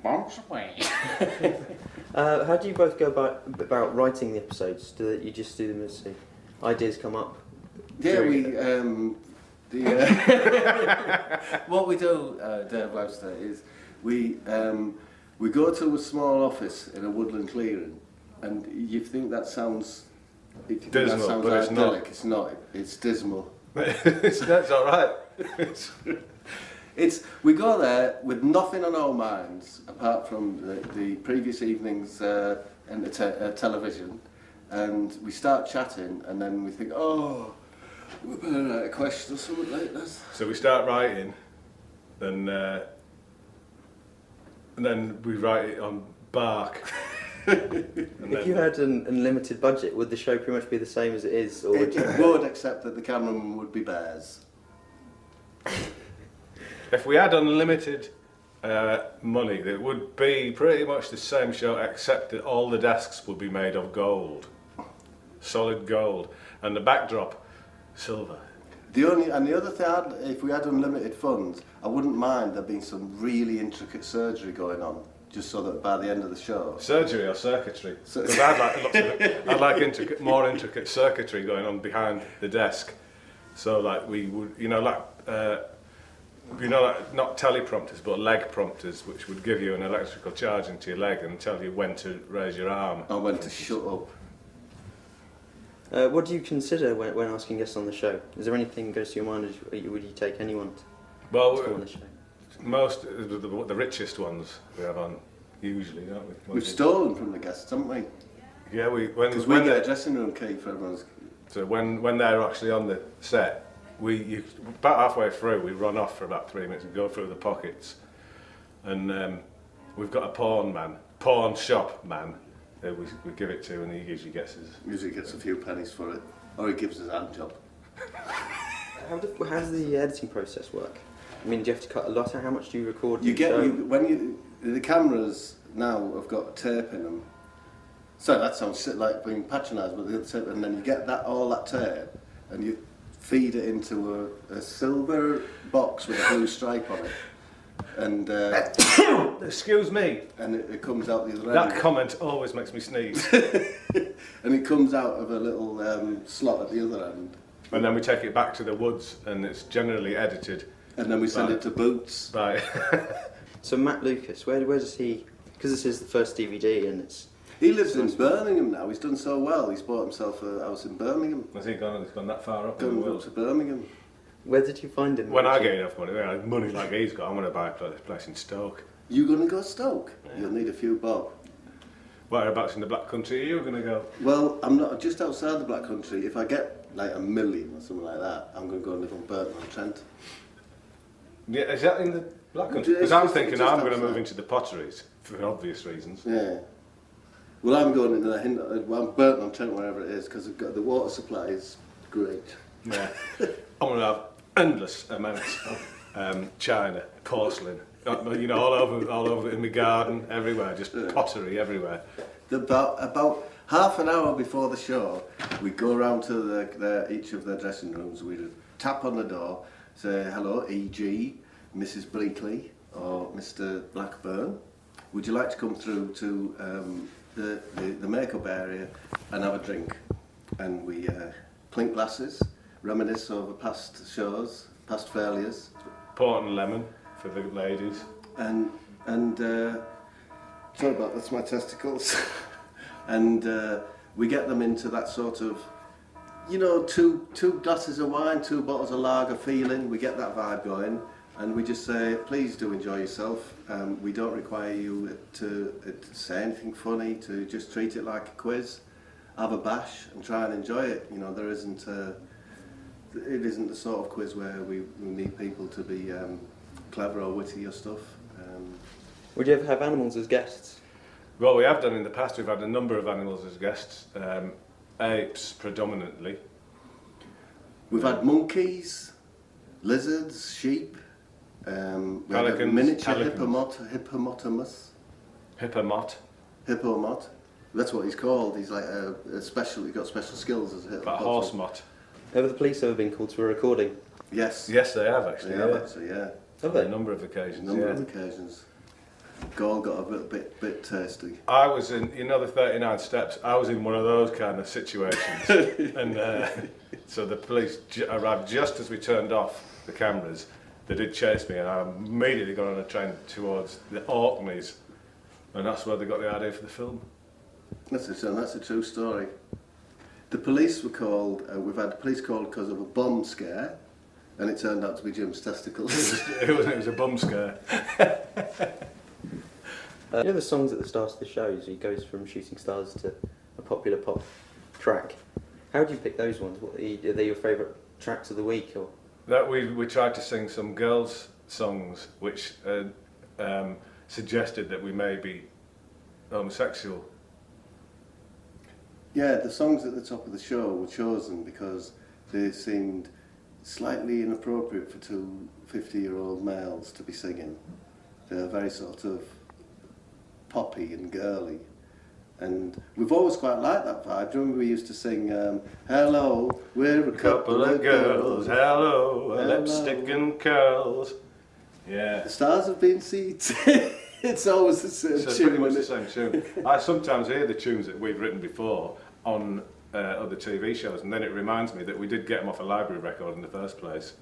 Bombs away. How do you both go about writing the episodes? Do you just do them as the ideas come up? Yeah, what we do, Dave Webster, is we go to a small office in a woodland clearing, and you think that sounds dismal, that sounds but it's idyllic. not. It's not. It's dismal. That's all right. We go there with nothing on our minds apart from the previous evening's television, and we start chatting, and then we think, oh, we better write a question or something like that. So we start writing, and then we write it on bark. If you had an unlimited budget, would the show pretty much be the same as it is? Or It would, except that the cameraman would be bears. If we had unlimited money, it would be pretty much the same show, except that all the desks would be made of gold, solid gold, and the backdrop silver. The other thing, if we had unlimited funds, I wouldn't mind there being some really intricate surgery going on, just so that by the end of the show. Surgery or circuitry? Because I'd like more intricate circuitry going on behind the desk. So like we would, not teleprompters, but leg prompters, which would give you an electrical charge into your leg and tell you when to raise your arm. Or when to shut up. what do you consider when asking guests on the show? Is there anything that goes to your mind? Would you take anyone to on the show? Most the richest ones we have on usually, don't we? We've stolen from the guests, haven't we? Yeah, because we get a dressing room key for everyone's. So when they're actually on the set, about halfway through we run off for about 3 minutes and go through the pockets, and we've got a pawn shop man that we give it to, and he usually gets a few pennies for it, or he gives us a hand job. How does the editing process work? I mean, do you have to cut a lot? How much do you record? The cameras now have got tape in them. So that sounds like being patronised, but the tape, and then you get all that tape, and you feed it into a silver box with a blue stripe on it, and excuse me, and it comes out the other end. That comment always makes me sneeze. And it comes out of a little slot at the other end. And then we take it back to the woods, and it's generally edited. And then we send it to Boots. Right. So Matt Lucas, where does he? Because this is the first DVD, and it's. He lives in Birmingham now. He's done so well. He's bought himself a house in Birmingham. Has he gone? He's gone that far up in the Gone world? up to Birmingham. Where did you find him? When I get enough money like he's got, I'm going to buy a place in Stoke. You going to go Stoke? Yeah. You'll need a few bob. Whereabouts in the Black Country are you going to go? Well, I'm not just outside the Black Country. If I get like $1 million or something like that, I'm going to go and live on Burton-on-Trent. Yeah, is that in the Black Country? Because I'm thinking I'm going to move into the potteries for obvious reasons. Yeah. Well, I'm going into I'm Burton-on-Trent, wherever it is, because the water supply is great. Yeah. I'm going to have endless amounts of china, porcelain, all over in my garden, everywhere, just pottery everywhere. About half an hour before the show, we go around to each of their dressing rooms. We tap on the door, say hello, E.G., Mrs. Bleakley, or Mr. Blackburn. Would you like to come through to the makeup area and have a drink? And we clink glasses, reminisce over past shows, past failures. Port and lemon for the ladies. And sorry about that's my testicles. And we get them into that sort of, two glasses of wine, 2 bottles of lager feeling. We get that vibe going, and we just say, please do enjoy yourself. We don't require you to say anything funny, to just treat it like a quiz. Have a bash and try and enjoy it. There isn't it isn't the sort of quiz where we need people to be clever or witty or stuff. Would you ever have animals as guests? Well, we have done in the past. We've had a number of animals as guests. Apes predominantly. We've had monkeys, lizards, sheep. We had a miniature hippopotamus. Hippomot. That's what he's called. He's like he's got special skills as a hippopotamus. But horse mott. Have the police ever been called to a recording? Yes. Yes, they have actually. They have actually, yeah. Have they? On a number of occasions. Of occasions. Gall got a bit tasty. I was in, the 39 steps, I was in one of those kind of situations. And so the police arrived just as we turned off the cameras. They did chase me, and I immediately got on a train towards the Orkneys. And that's where they got the idea for the film. That's a true story. The police were called, we've had the police called because of a bomb scare, and it turned out to be Jim's testicles. It was a bum scare. You know the songs at the start of the shows, he goes from Shooting Stars to a popular pop track. How do you pick those ones? Are they your favourite tracks of the week? Or That we tried to sing some girls' songs which suggested that we may be homosexual. Yeah, the songs at the top of the show were chosen because they seemed slightly inappropriate for two 50-year-old males to be singing. They're very sort of poppy and girly. And we've always quite liked that vibe. Do you remember we used to sing, hello, we're a couple of girls, hello, lipstick and curls. Yeah. The stars have been seated. It's always the same So tune. pretty much the isn't same tune. I sometimes hear the tunes that we've written before on other TV shows, and then it reminds me that we did get them off a library record in the first place.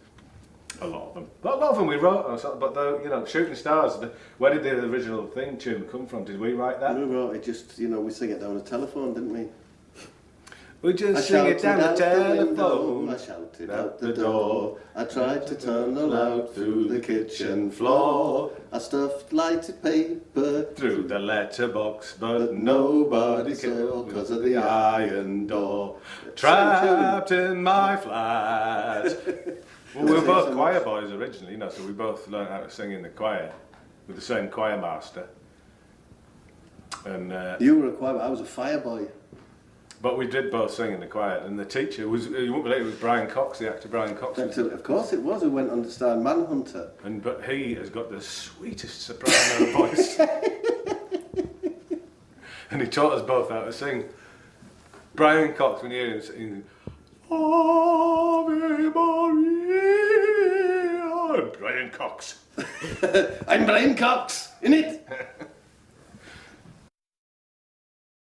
A lot of them. A lot of them we wrote, but the, Shooting Stars, where did the original theme tune come from? Did we write that? We wrote it just, we sing it down the telephone, didn't we? We just sing it down the telephone. I shouted out the door. I tried to turn the loud through the kitchen floor. I stuffed lighted paper Through the letterbox, but nobody saw because of the iron door. Trapped in my flat. Well, we were both choir boys originally, so we both learned how to sing in the choir with the same choir master. And you were a choir, I was a fire boy. but we did both sing in the choir, and the teacher was, you won't believe it was Brian Cox, the actor Brian Cox. Of course it was, who went on to star in Manhunter. But he has got the sweetest soprano voice. And he taught us both how to sing. Brian Cox, when you hear him sing, Ave Maria, Brian Cox. I'm Brian Cox, innit?